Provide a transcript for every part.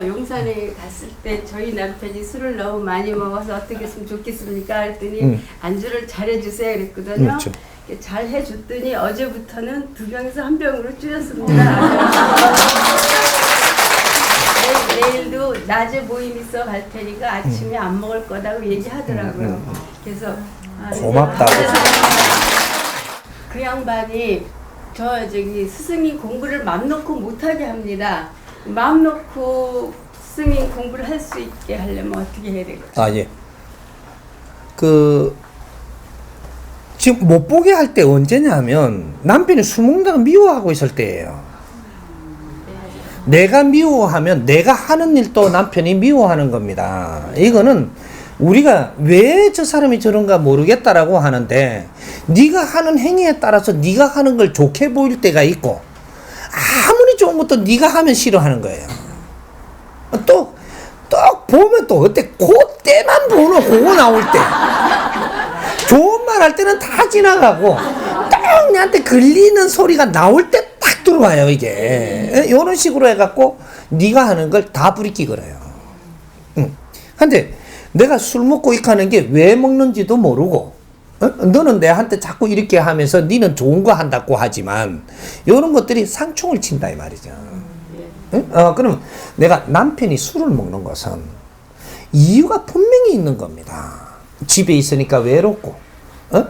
용산에 갔을 때 저희 남편이 술을 너무 많이 먹어서 어떻게 했으면 좋겠습니까? 그랬더니 안주를 잘해주세요 그랬거든요. 그렇죠. 잘 해줬더니 어제부터는 2병에서 1병으로 줄였습니다. 내일도 낮에 모임 있어 갈 테니까 아침에 안 먹을 거다고 얘기하더라고요. 그래서 고맙다고. 그 양반이 스승님 공부를 맘 놓고 못하게 합니다. 마음 놓고 스승님 공부를 할 수 있게 하려면 어떻게 해야 되겠어요? 예. 지금 못 보게 할 때 언제냐면 남편이 술 먹는다고 미워하고 있을 때예요. 내가 미워하면 내가 하는 일도 남편이 미워하는 겁니다. 이거는 우리가 왜 저 사람이 저런가 모르겠다라고 하는데 네가 하는 행위에 따라서 네가 하는 걸 좋게 보일 때가 있고 아무리 좋은 것도 네가 하면 싫어하는 거예요. 또 보면 또 어때? 그때만 보는 그거 나올 때 좋은 말 할 때는 다 지나가고 딱 내한테 걸리는 소리가 나올 때 딱 들어와요. 이게 이런 식으로 해갖고 네가 하는 걸 다 부리끼 걸어요. 근데 내가 술 먹고 익하는 게 왜 먹는지도 모르고 너는 내한테 자꾸 이렇게 하면서 니는 좋은 거 한다고 하지만 이런 것들이 상충을 친다 이 말이죠. 그럼 내가 남편이 술을 먹는 것은 이유가 분명히 있는 겁니다. 집에 있으니까 외롭고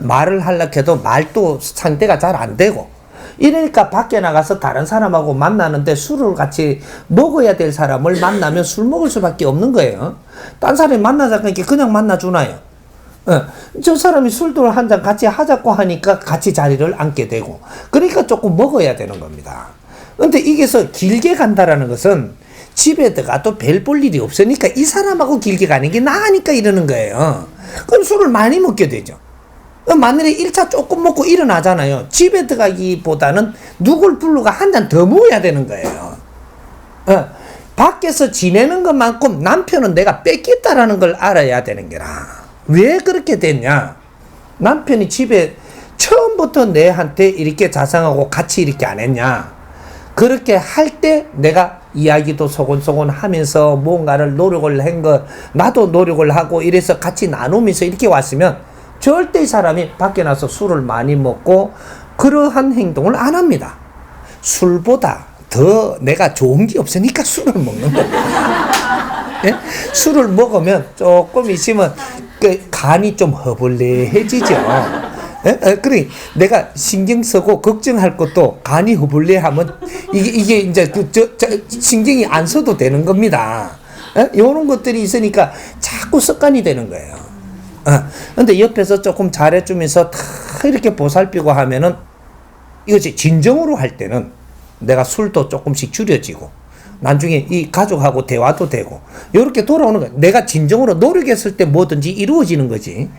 말을 하려고 해도 말도 상대가 잘 안 되고 이러니까 밖에 나가서 다른 사람하고 만나는데 술을 같이 먹어야 될 사람을 만나면 술 먹을 수밖에 없는 거예요. 딴 사람이 만나자니까 그냥 만나주나요? 저 사람이 술도 한 잔 같이 하자고 하니까 같이 자리를 앉게 되고 그러니까 조금 먹어야 되는 겁니다. 근데 이게서 길게 간다라는 것은 집에 들어가도 별 볼 일이 없으니까 이 사람하고 길게 가는 게 나으니까 이러는 거예요. 그럼 술을 많이 먹게 되죠. 만일에 1차 조금 먹고 일어나잖아요. 집에 들어가기보다는 누굴 부르가 한 잔 더 먹어야 되는 거예요. 밖에서 지내는 것만큼 남편은 내가 뺏겠다라는 걸 알아야 되는 게라. 왜 그렇게 됐냐? 남편이 집에 처음부터 내한테 이렇게 자상하고 같이 이렇게 안 했냐? 그렇게 할 때 내가 이야기도 소곤소곤 하면서 뭔가를 노력을 한 거, 나도 노력을 하고 이래서 같이 나누면서 이렇게 왔으면 절대 이 사람이 밖에 나서 술을 많이 먹고 그러한 행동을 안 합니다. 술보다 더 내가 좋은 게 없으니까 술을 먹는 겁니다. 예? 술을 먹으면 조금 있으면 간이 좀 허벌레해지죠. 그래 내가 신경 쓰고 걱정할 것도 간이 허벌레하면 이게 이제 신경이 안 써도 되는 겁니다. 이런 것들이 있으니까 자꾸 습관이 되는 거예요. 근데 옆에서 조금 잘해주면서 다 이렇게 보살피고 하면은 이것이 진정으로 할 때는 내가 술도 조금씩 줄여지고 나중에 이 가족하고 대화도 되고 이렇게 돌아오는 거야. 내가 진정으로 노력했을 때 뭐든지 이루어지는 거지.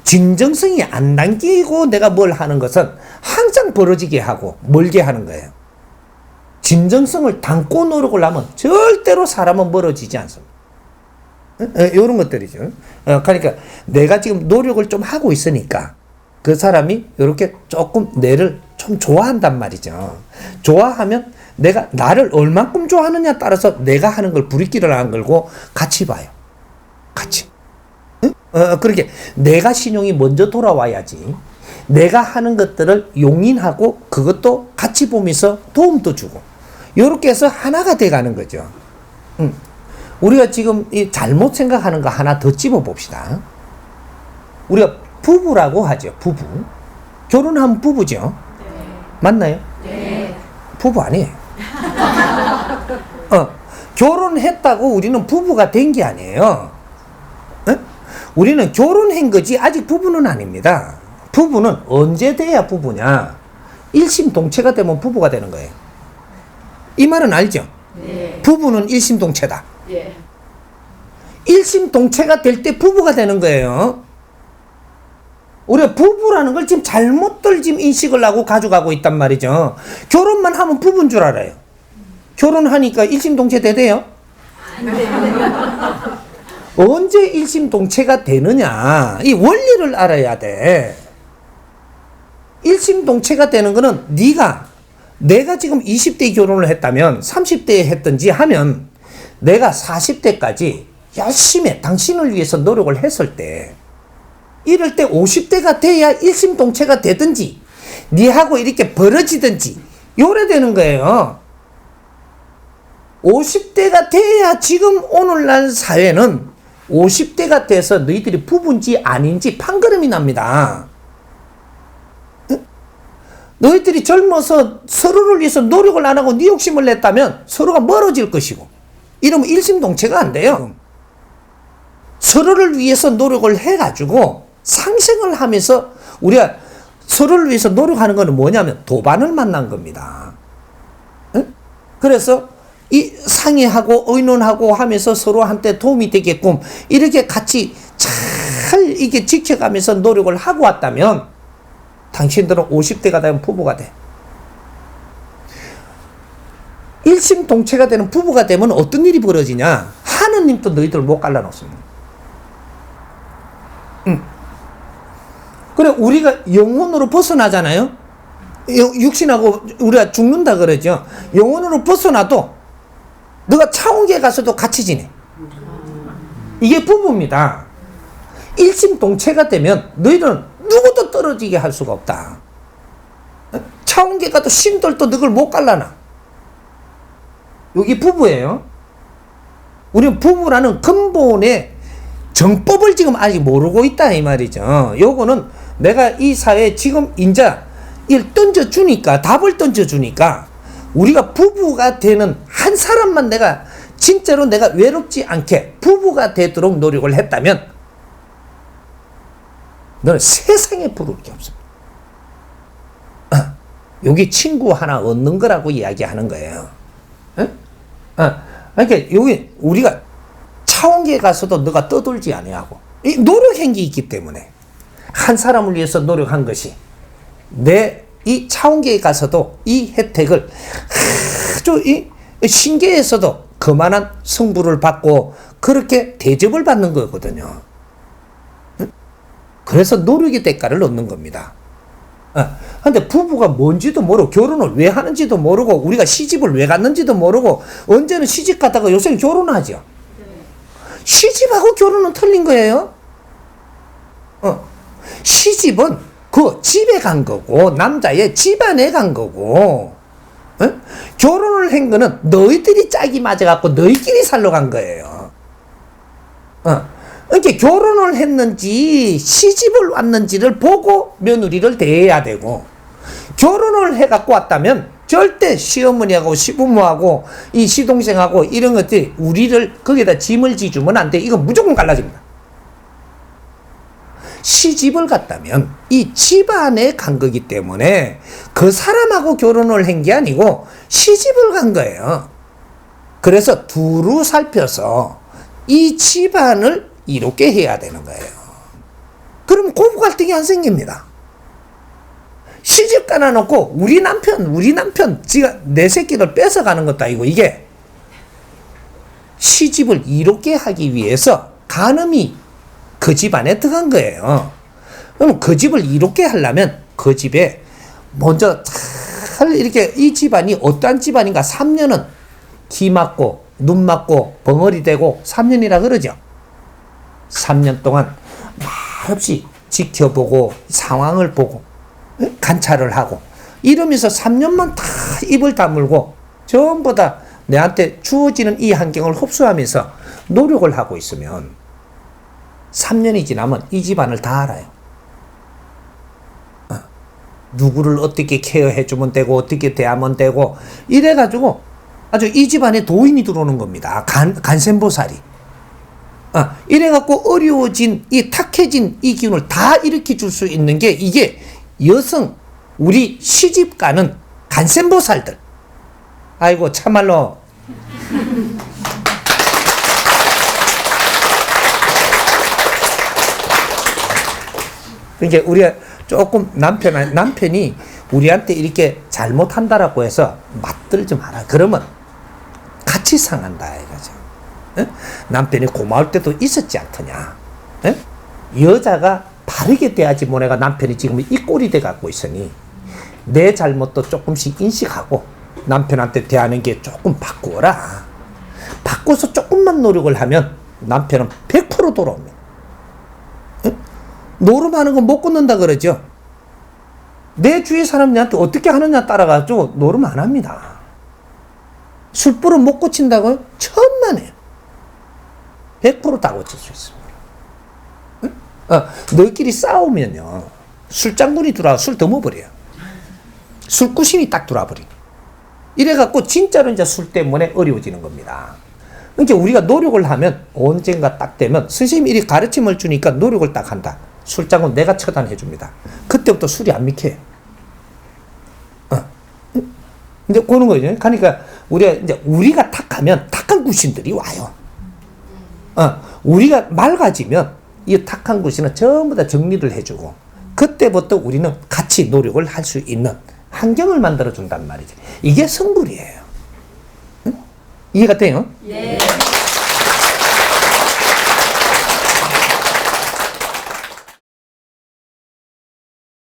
진정성이 안 담기고 내가 뭘 하는 것은 항상 벌어지게 하고 멀게 하는 거예요. 진정성을 담고 노력을 하면 절대로 사람은 멀어지지 않습니다. 이런 것들이죠. 그러니까 내가 지금 노력을 좀 하고 있으니까 그 사람이 이렇게 조금 내를 좀 좋아한단 말이죠. 좋아하면 내가 나를 얼만큼 좋아하느냐 따라서 내가 하는 걸 부리끼를 안 걸고 같이 봐요. 같이. 그렇게 내가 신용이 먼저 돌아와야지. 내가 하는 것들을 용인하고 그것도 같이 보면서 도움도 주고 이렇게 해서 하나가 돼가는 거죠. 우리가 지금 이 잘못 생각하는 거 하나 더 찝어 봅시다. 우리가 부부라고 하죠. 부부. 결혼하면 부부죠. 네. 맞나요? 네. 부부 아니에요. 결혼했다고 우리는 부부가 된 게 아니에요. 우리는 결혼한 거지 아직 부부는 아닙니다. 부부는 언제 돼야 부부냐? 일심동체가 되면 부부가 되는 거예요. 이 말은 알죠? 네. 부부는 일심동체다. 예. 일심동체가 될 때 부부가 되는 거예요. 우리가 부부라는 걸 지금 잘못들 지금 인식을 하고 가져가고 있단 말이죠. 결혼만 하면 부부인 줄 알아요. 결혼하니까 일심동체 되대요? 언제 일심동체가 되느냐? 이 원리를 알아야 돼. 일심동체가 되는 거는 내가 지금 20대에 결혼을 했다면 30대에 했든지 하면 내가 40대까지 열심히 당신을 위해서 노력을 했을 때, 이럴 때 50대가 돼야 일심동체가 되든지 니하고 이렇게 벌어지든지 요래 되는 거예요. 50대가 돼야 지금 오늘날 사회는 50대가 돼서 너희들이 부부인지 아닌지 판가름이 납니다. 너희들이 젊어서 서로를 위해서 노력을 안 하고 네 욕심을 냈다면 서로가 멀어질 것이고, 이러면 일심동체가 안 돼요. 서로를 위해서 노력을 해가지고 상생을 하면서 우리가 서로를 위해서 노력하는 것은 뭐냐면 도반을 만난 겁니다. 그래서 이 상의하고 의논하고 하면서 서로한테 도움이 되게끔 이렇게 같이 잘 이게 지켜가면서 노력을 하고 왔다면 당신들은 50대가 되면 부부가 돼. 일심동체가 되는 부부가 되면 어떤 일이 벌어지냐? 하느님도 너희들 못 갈라놓습니다. 그래, 우리가 영혼으로 벗어나잖아요? 육신하고 우리가 죽는다 그러죠? 영혼으로 벗어나도 너가 차원계에 가서도 같이 지내. 이게 부부입니다. 일심동체가 되면 너희들은 누구도 떨어지게 할 수가 없다. 차원계 가도 신들도 너를 못 갈라놔. 여기 부부예요. 우리는 부부라는 근본의 정법을 지금 아직 모르고 있다 이 말이죠. 요거는 내가 이 사회에 지금 인자 일 던져주니까, 답을 던져주니까 우리가 부부가 되는 한 사람만 내가 진짜로 내가 외롭지 않게 부부가 되도록 노력을 했다면 너는 세상에 부를 게 없습니다. 여기 친구 하나 얻는 거라고 이야기하는 거예요. 그러니까 여기 우리가 차원계에 가서도 너가 떠돌지 아니하고 이 노력한 게 있기 때문에 한 사람을 위해서 노력한 것이 내 이 차원계에 가서도 이 혜택을 아주 이 신계에서도 그만한 승부를 받고 그렇게 대접을 받는 거거든요. 그래서 노력의 대가를 얻는 겁니다. 근데 부부가 뭔지도 모르고 결혼을 왜 하는지도 모르고 우리가 시집을 왜 갔는지도 모르고 언제는 시집 갔다가 요새는 결혼하죠. 시집하고 결혼은 틀린 거예요. 시집은 그 집에 간 거고 남자의 집안에 간 거고, 결혼을 한 거는 너희들이 짝이 맞아갖고 너희끼리 살러 간 거예요. 그러니까 결혼을 했는지 시집을 왔는지를 보고 며느리를 대해야 되고, 결혼을 해갖고 왔다면 절대 시어머니하고 시부모하고 이 시동생하고 이런 것들이 우리를 거기다 짐을 지주면 안 돼. 이건 무조건 갈라집니다. 시집을 갔다면 이 집안에 간 거기 때문에 그 사람하고 결혼을 한 게 아니고 시집을 간 거예요. 그래서 두루 살펴서 이 집안을 이롭게 해야 되는 거예요. 그럼 고부 갈등이 안 생깁니다. 시집 가놔놓고 우리 남편 지가 내 새끼를 뺏어가는 것도 아니고, 이게 시집을 이롭게 하기 위해서 간음이 그 집안에 들어간 거예요. 그럼 그 집을 이롭게 하려면 그 집에 먼저 잘 이렇게 이 집안이 어떠한 집안인가 3년은 기 맞고 눈 맞고 벙어리 되고 3년이라 그러죠. 3년 동안 말없이 지켜보고 상황을 보고 관찰을 하고 이러면서 3년만 다 입을 다물고 전부 다 내한테 주어지는 이 환경을 흡수하면서 노력을 하고 있으면 3년이 지나면 이 집안을 다 알아요. 누구를 어떻게 케어해주면 되고 어떻게 대하면 되고 이래가지고 아주 이 집안에 도인이 들어오는 겁니다. 간센보살이. 이래갖고 어려워진 이 탁해진 이 기운을 다 일으켜 줄 수 있는 게 이게 여성 우리 시집 가는 간센보살들. 아이고 참말로 그러니까 우리가 조금 남편이 우리한테 이렇게 잘못한다라고 해서 맞들지 마라. 그러면 같이 상한다 이거죠. 남편이 고마울 때도 있었지 않더냐. 여자가 바르게 대하지 못해가 남편이 지금 이 꼴이 돼 갖고 있으니 내 잘못도 조금씩 인식하고 남편한테 대하는 게 조금 바꾸어라. 바꿔서 조금만 노력을 하면 남편은 100% 돌아옵니다. 응? 노름하는 건 못 끊는다 그러죠. 내 주위 사람들한테 어떻게 하느냐 따라가지고 노름 안 합니다. 술불은 못 고친다고요? 천만에요. 100% 다 고칠 수 있습니다. 응? 너희끼리 싸우면요. 술장군이 들어와 술 더 먹어버려요. 술꾸신이 딱 들어와 버려. 이래갖고 진짜로 이제 술 때문에 어려워지는 겁니다. 그러니까 우리가 노력을 하면 언젠가 딱 되면 선생님이 이렇게 가르침을 주니까 노력을 딱 한다. 술장은 내가 처단해 줍니다. 그때부터 술이 안 미켜요. 이제 그런 거죠. 그러니까 우리가 탁하면 탁한 구신들이 와요. 우리가 맑아지면 이 탁한 구신은 전부 다 정리를 해주고 그때부터 우리는 같이 노력을 할 수 있는 환경을 만들어 준단 말이죠. 이게 성불이에요. 응? 이해가 돼요? 네.